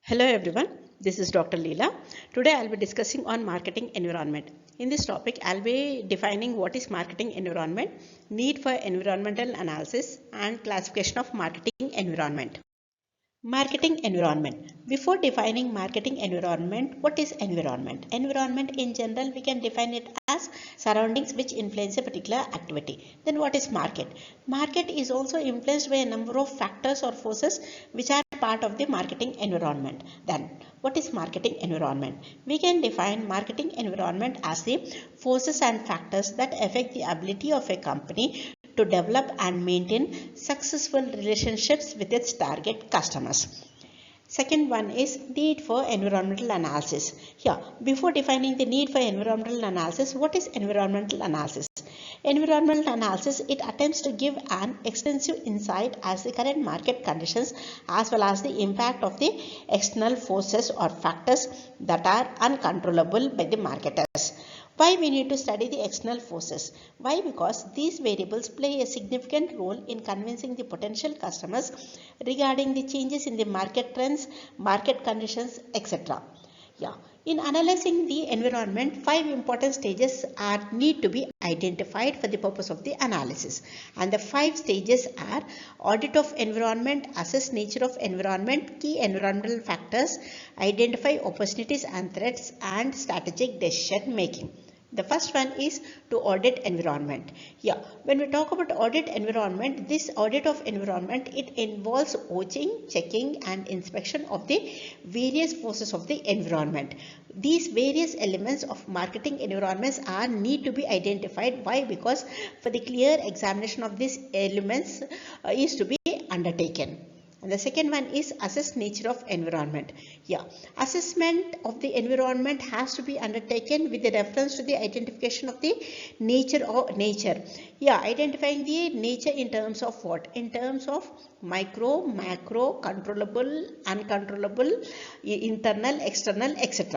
Hello everyone, this is Dr. Leela. Today I'll be discussing on marketing environment. In this topic, I'll be defining what is marketing environment, need for environmental analysis and classification of marketing environment. Marketing environment. Before defining marketing environment, what is environment? Environment in general, we can define it as surroundings which influence a particular activity. Then what is market? Market is also influenced by a number of factors or forces which are part of the marketing environment. Then what is marketing environment? We can define marketing environment as the forces and factors that affect the ability of a company to develop and maintain successful relationships with its target customers. Second one is need for environmental analysis. Here, before defining the need for environmental analysis, what is environmental analysis? Environmental analysis, it attempts to give an extensive insight as the current market conditions as well as the impact of the external forces or factors that are uncontrollable by the marketers. Why we need to study the external forces? Why? Because these variables play a significant role in convincing the potential customers regarding the changes in the market trends, market conditions, etc. In analyzing the environment, 5 important stages need to be identified for the purpose of the analysis. And the 5 stages are audit of environment, assess nature of environment, key environmental factors, identify opportunities and threats, and strategic decision making. The first one is to audit environment. When we talk about audit environment, this audit of environment, it involves watching, checking and inspection of the various forces of the environment. These various elements of marketing environments need to be identified. Why? Because for the clear examination of these elements is to be undertaken. And the second one is assess nature of environment. Assessment of the environment has to be undertaken with the reference to the identification of the nature. Identifying the nature in terms of what? In terms of micro, macro, controllable, uncontrollable, internal, external, etc.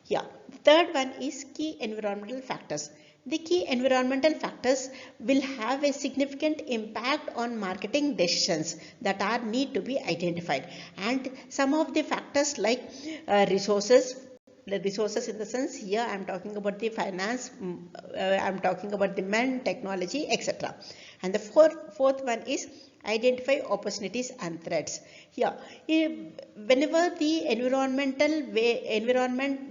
The third one is key environmental factors. The key environmental factors will have a significant impact on marketing decisions that need to be identified. And some of the factors like resources, the resources in the sense here I am talking about the finance, I am talking about the men, technology, etc. And the fourth one is identify opportunities and threats. Whenever the environment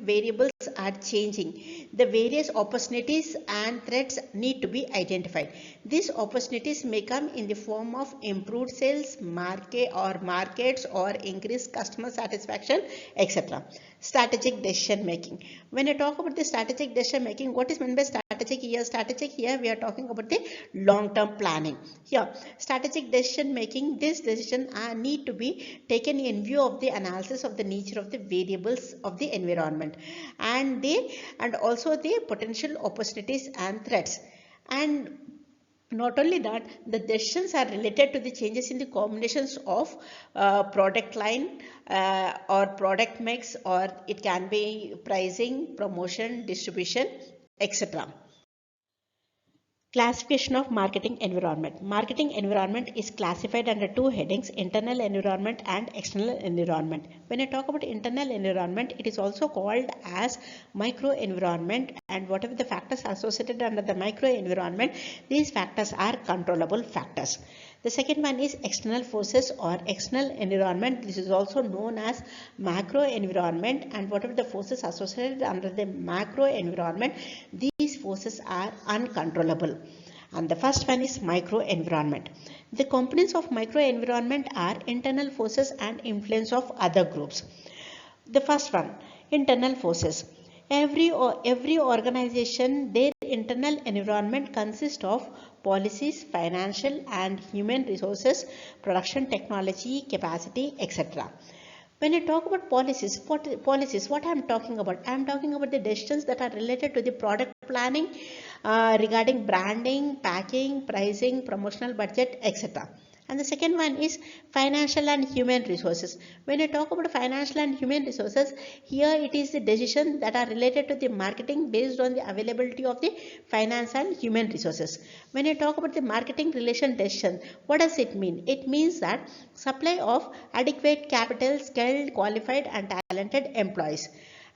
variables are changing, the various opportunities and threats need to be identified. These opportunities may come in the form of improved sales, markets or increased customer satisfaction, etc. Strategic decision making. When I talk about the strategic decision making, what is meant by strategic here? Strategic here we are talking about the long-term planning. Strategic decision making, this decision need to be taken in view of the analysis of the nature of the variables of the environment and also the potential opportunities and threats. And not only that, the decisions are related to the changes in the combinations of product line or product mix, or it can be pricing, promotion, distribution, etc. Classification of marketing environment. Marketing environment is classified under 2 headings, internal environment and external environment. When I talk about internal environment, it is also called as micro environment, and whatever the factors associated under the micro environment, these factors are controllable factors. The second one is external forces or external environment. This is also known as macro environment, and whatever the forces associated under the macro environment, these forces are uncontrollable. And the first one is micro environment. The components of micro environment are internal forces and influence of other groups. The first one, internal forces. Every organization, their internal environment consists of policies, financial and human resources, production technology, capacity, etc. When I talk about policies, what I am talking about? I am talking about the decisions that are related to the product planning regarding branding, packing, pricing, promotional budget, etc. And the second one is financial and human resources. When I talk about financial and human resources, here it is the decisions that are related to the marketing based on the availability of the finance and human resources. When I talk about the marketing relation decision, what does it mean? It means that supply of adequate capital, skilled, qualified and talented employees.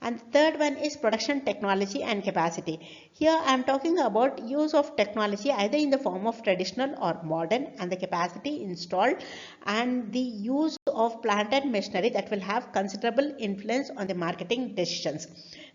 And the third one is production technology and capacity. Here I am talking about use of technology either in the form of traditional or modern, and the capacity installed and the use of plant and machinery that will have considerable influence on the marketing decisions.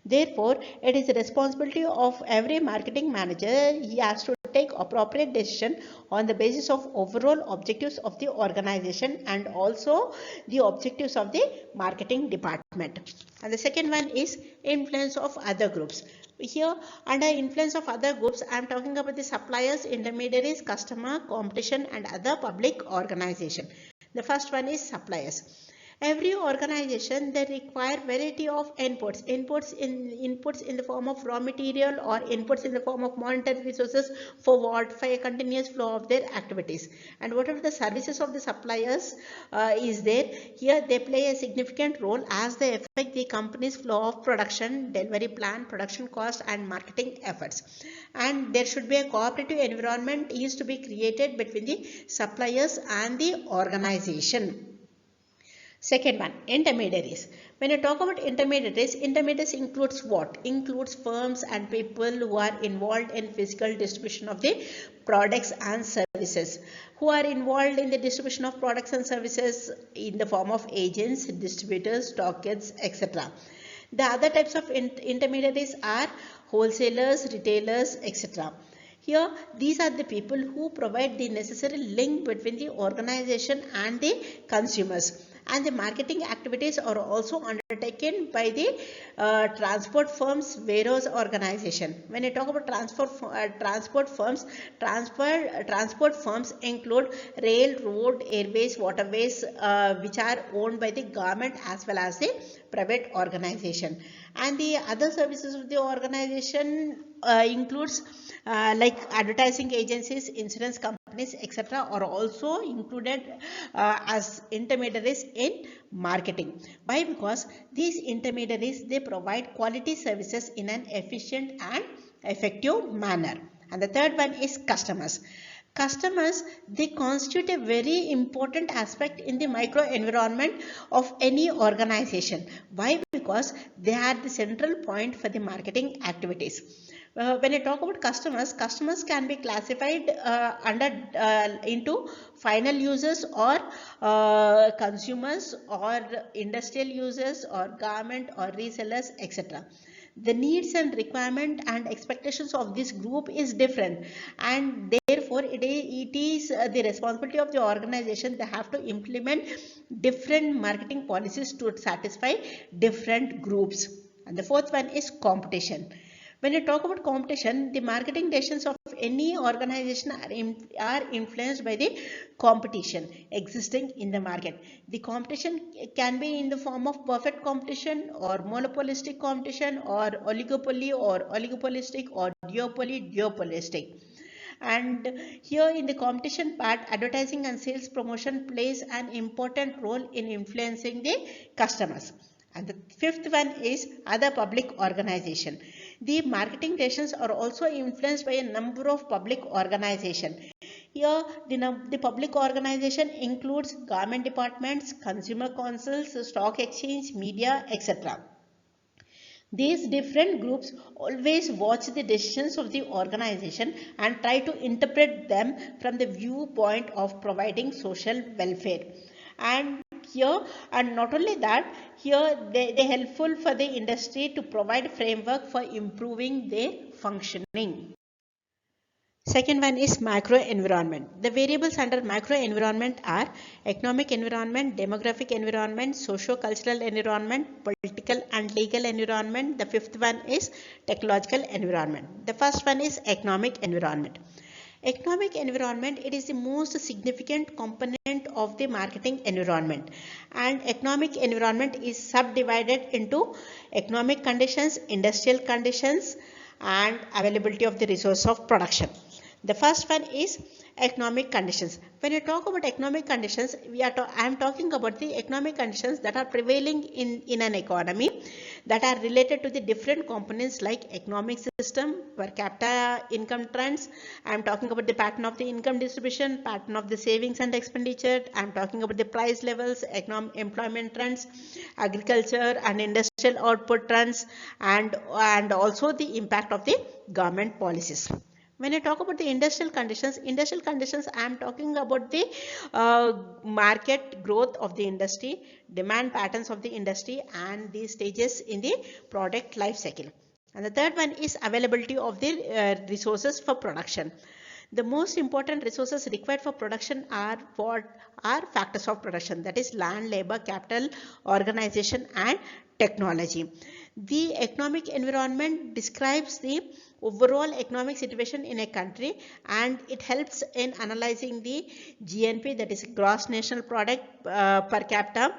Therefore, it is the responsibility of every marketing manager. He has to take appropriate decision on the basis of overall objectives of the organization and also the objectives of the marketing department. And the second one is influence of other groups. Here under influence of other groups, I am talking about the suppliers, intermediaries, customer, competition and other public organization. The first one is suppliers. Every organization, they require variety of inputs in the form of raw material or inputs in the form of monetary resources for what? For a continuous flow of their activities. And whatever the services of the suppliers is there, here they play a significant role as they affect the company's flow of production, delivery plan, production cost and marketing efforts. And there should be a cooperative environment is to be created between the suppliers and the organization. Second one, intermediaries. When I talk about intermediaries, intermediaries includes what? Includes firms and people who are involved in physical distribution of the products and services, who are involved in the distribution of products and services in the form of agents, distributors, stockists, etc. The other types of intermediaries are wholesalers, retailers, etc. Here, these are the people who provide the necessary link between the organization and the consumers. And the marketing activities are also undertaken by the transport firms, warehouse organization. When I talk about transport firms include rail, road, airways, waterways, which are owned by the government as well as the private organization. And the other services of the organization includes like advertising agencies, insurance companies, etc. are also included as intermediaries in marketing. Why? Because these intermediaries, they provide quality services in an efficient and effective manner. And the third one is customers. Customers, they constitute a very important aspect in the micro environment of any organization. Why? Because they are the central point for the marketing activities. When I talk about customers, customers can be classified into final users or consumers or industrial users or government or resellers, etc. The needs and requirement and expectations of this group is different, and therefore it is the responsibility of the organization. They have to implement different marketing policies to satisfy different groups. And the fourth one is competition. When you talk about competition, the marketing decisions of any organization are influenced by the competition existing in the market. The competition can be in the form of perfect competition or monopolistic competition or oligopoly or oligopolistic or duopolistic. And here in the competition part, advertising and sales promotion plays an important role in influencing the customers. And the fifth one is other public organization. The marketing decisions are also influenced by a number of public organizations. Here, the public organization includes government departments, consumer councils, stock exchange, media, etc. These different groups always watch the decisions of the organization and try to interpret them from the viewpoint of providing social welfare. And here, and not only that, here they helpful for the industry to provide framework for improving their functioning. Second one is macro environment. The variables under macro environment are economic environment, demographic environment, socio-cultural environment, political and legal environment. The fifth one is technological environment. The first one is economic environment. Economic environment, it is the most significant component of the marketing environment, and economic environment is subdivided into economic conditions, industrial conditions and availability of the resource of production. The first one is economic conditions. When you talk about economic conditions, I am talking about the economic conditions that are prevailing in an economy, that are related to the different components like economic system, per capita income trends. I am talking about the pattern of the income distribution, pattern of the savings and expenditure. I am talking about the price levels, employment trends, agriculture and industrial output trends, and also the impact of the government policies. When I talk about the industrial conditions, I am talking about the market growth of the industry, demand patterns of the industry, and the stages in the product life cycle. And the third one is availability of the resources for production. The most important resources required for production are what are factors of production, that is land, labor, capital, organization, and technology. The economic environment describes the overall economic situation in a country, and it helps in analyzing the GNP, that is gross national product, per capita,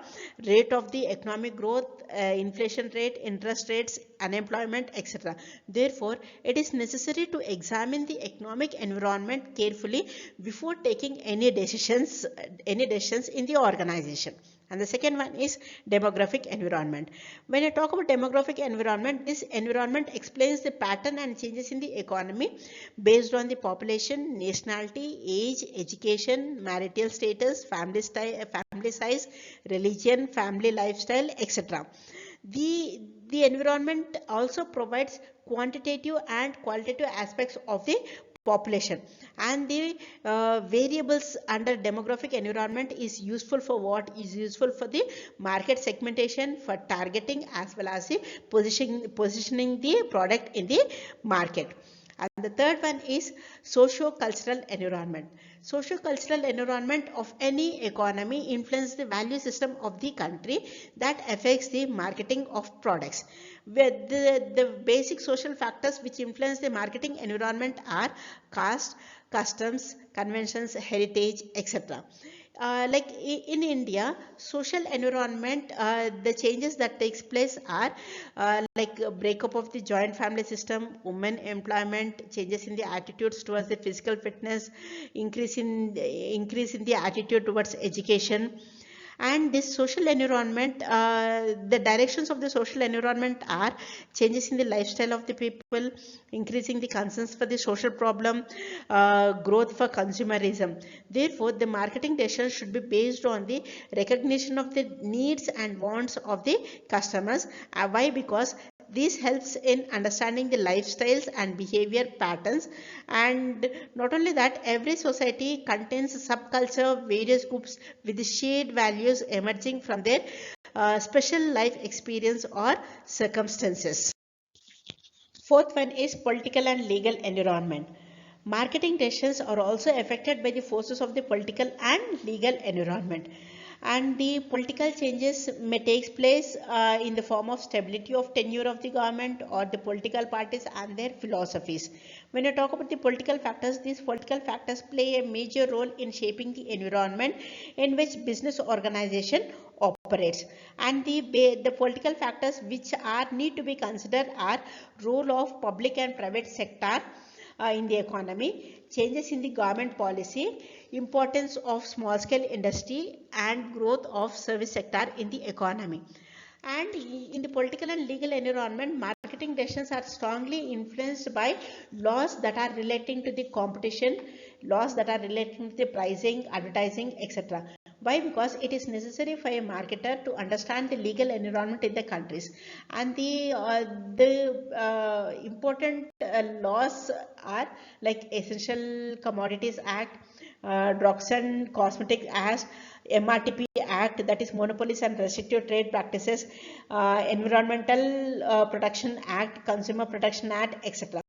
rate of the economic growth, inflation rate, interest rates, unemployment, etc. Therefore, it is necessary to examine the economic environment carefully before taking any decisions in the organization. And the second one is demographic environment. When I talk about demographic environment, this environment explains the pattern and changes in the economy based on the population, nationality, age, education, marital status, family size, religion, family lifestyle, etc. The environment also provides quantitative and qualitative aspects of the population, and the variables under demographic environment is useful for what is useful for the market segmentation, for targeting, as well as the positioning the product in the market. And the third one is socio-cultural environment. Socio-cultural environment of any economy influences the value system of the country that affects the marketing of products. Where the basic social factors which influence the marketing environment are caste, customs, conventions, heritage, etc. Like in India, social environment, the changes that takes place are like breakup of the joint family system, women employment, changes in the attitudes towards the physical fitness, increase in the attitude towards education. And this social environment, the directions of the social environment are changes in the lifestyle of the people, increasing the concerns for the social problem, growth for consumerism. Therefore, the marketing decisions should be based on the recognition of the needs and wants of the customers. Why? Because this helps in understanding the lifestyles and behavior patterns. And not only that, every society contains subculture, various groups with shared values emerging from their special life experience or circumstances. Fourth one is political and legal environment. Marketing decisions are also affected by the forces of the political and legal environment. And the political changes may take place in the form of stability of tenure of the government or the political parties and their philosophies. When you talk about the political factors, these political factors play a major role in shaping the environment in which business organization operates. And the political factors which need to be considered are role of public and private sector in the economy, changes in the government policy, importance of small scale industry, and growth of service sector in the economy. And in the political and legal environment, marketing decisions are strongly influenced by laws that are relating to the competition, laws that are relating to the pricing, advertising, etc. Why? Because it is necessary for a marketer to understand the legal environment in the countries. And the important laws are like Essential Commodities Act, Drugs and Cosmetics Act, MRTP Act, that is Monopolies and Restrictive Trade Practices, Environmental Protection Act, Consumer Protection Act, etc.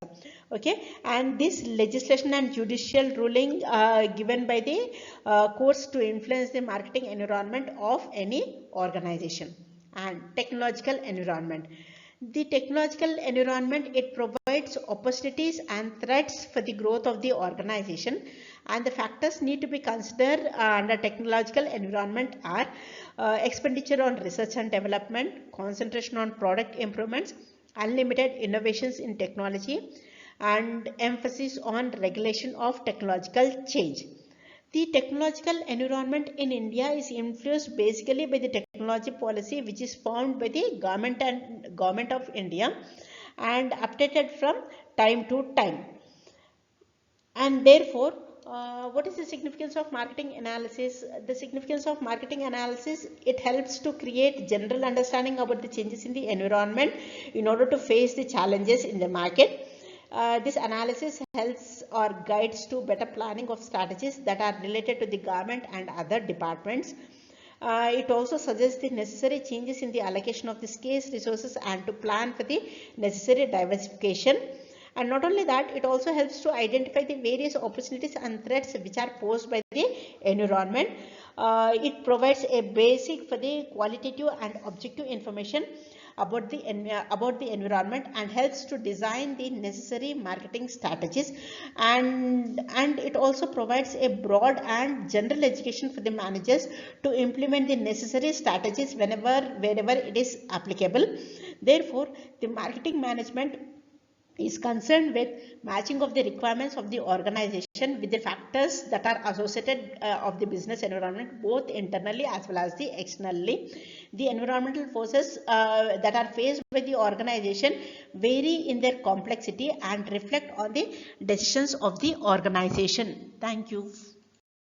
Okay, and this legislation and judicial ruling given by the courts to influence the marketing environment of any organization. And technological environment. The technological environment, it provides opportunities and threats for the growth of the organization, and the factors need to be considered under technological environment are expenditure on research and development, concentration on product improvements, unlimited innovations in technology, and emphasis on regulation of technological change. The technological environment in India is influenced basically by the technology policy which is formed by the government of India and updated from time to time. And therefore, what is the significance of marketing analysis? The significance of marketing analysis, it helps to create general understanding about the changes in the environment in order to face the challenges in the market. This analysis helps or guides to better planning of strategies that are related to the government and other departments. It also suggests the necessary changes in the allocation of the scarce resources and to plan for the necessary diversification. And not only that, it also helps to identify the various opportunities and threats which are posed by the environment. It provides a basic for the qualitative and objective information about the environment and helps to design the necessary marketing strategies, and it also provides a broad and general education for the managers to implement the necessary strategies wherever it is applicable. Therefore, the marketing management is concerned with matching of the requirements of the organization with the factors that are associated of the business environment, both internally as well as the externally. The environmental forces that are faced by the organization vary in their complexity and reflect on the decisions of the organization. Thank you.